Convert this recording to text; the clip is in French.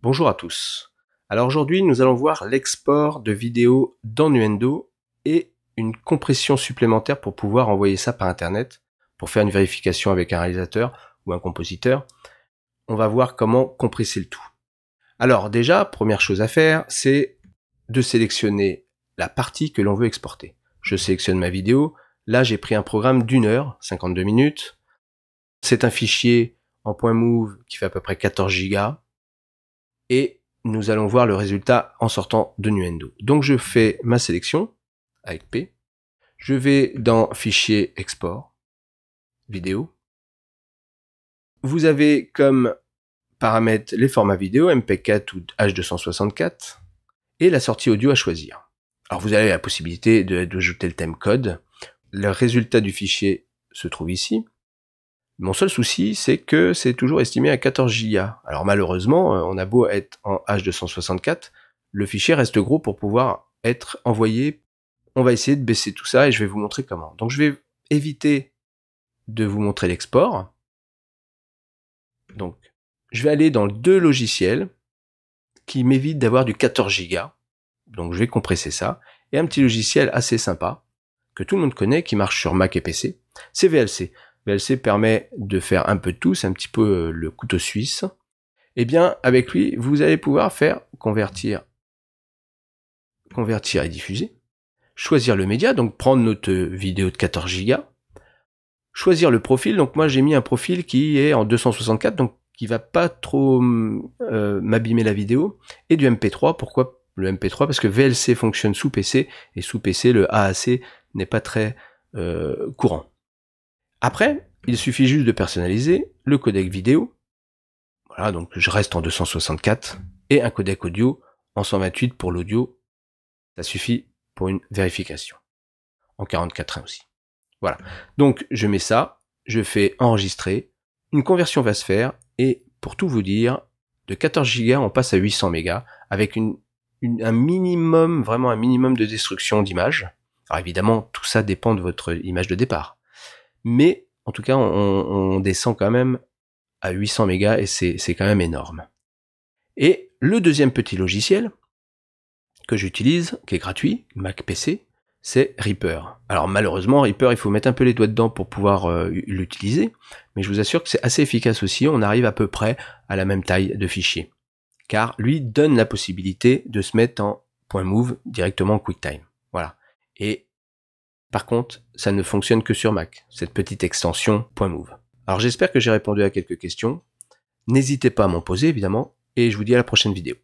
Bonjour à tous. Alors aujourd'hui, nous allons voir l'export de vidéos dans Nuendo et une compression supplémentaire pour pouvoir envoyer ça par Internet pour faire une vérification avec un réalisateur ou un compositeur. On va voir comment compresser le tout. Alors déjà, première chose à faire, c'est de sélectionner la partie que l'on veut exporter. Je sélectionne ma vidéo. Là, j'ai pris un programme d'1 heure, 52 minutes. C'est un fichier en .move qui fait à peu près 14 Go. Et nous allons voir le résultat en sortant de Nuendo. Donc je fais ma sélection avec P. Je vais dans Fichier Export, Vidéo. Vous avez comme paramètres les formats vidéo, MP4 ou H264, et la sortie audio à choisir. Alors vous avez la possibilité d'ajouter le timecode. Le résultat du fichier se trouve ici. Mon seul souci, c'est que c'est toujours estimé à 14 Go. Alors malheureusement, on a beau être en H264, le fichier reste gros pour pouvoir être envoyé. On va essayer de baisser tout ça et je vais vous montrer comment. Donc je vais éviter de vous montrer l'export. Donc je vais aller dans deux logiciels qui m'évitent d'avoir du 14 Go. Donc je vais compresser ça. Et un petit logiciel assez sympa, que tout le monde connaît, qui marche sur Mac et PC, c'est VLC. VLC permet de faire un peu de tout, c'est un petit peu le couteau suisse. Et bien, avec lui, vous allez pouvoir faire convertir et diffuser, choisir le média, donc prendre notre vidéo de 14 Go, choisir le profil, donc moi j'ai mis un profil qui est en 264, donc qui va pas trop m'abîmer la vidéo, et du MP3, pourquoi le MP3? Parce que VLC fonctionne sous PC, et sous PC, le AAC n'est pas très courant. Après, il suffit juste de personnaliser le codec vidéo. Voilà, donc je reste en 264 et un codec audio en 128 pour l'audio. Ça suffit pour une vérification. En 44.1 aussi. Voilà. Donc je mets ça, je fais enregistrer, une conversion va se faire et pour tout vous dire, de 14 Go on passe à 800 mégas avec un minimum, vraiment un minimum de destruction d'images. Alors évidemment, tout ça dépend de votre image de départ. Mais en tout cas, on descend quand même à 800 mégas et c'est quand même énorme. Et le deuxième petit logiciel que j'utilise, qui est gratuit, Mac PC, c'est Reaper. Alors malheureusement, Reaper, il faut mettre un peu les doigts dedans pour pouvoir l'utiliser, mais je vous assure que c'est assez efficace aussi, on arrive à peu près à la même taille de fichier. Car lui donne la possibilité de se mettre en .move directement en QuickTime. Voilà. Et par contre, ça ne fonctionne que sur Mac, cette petite extension .move. Alors j'espère que j'ai répondu à quelques questions. N'hésitez pas à m'en poser évidemment, et je vous dis à la prochaine vidéo.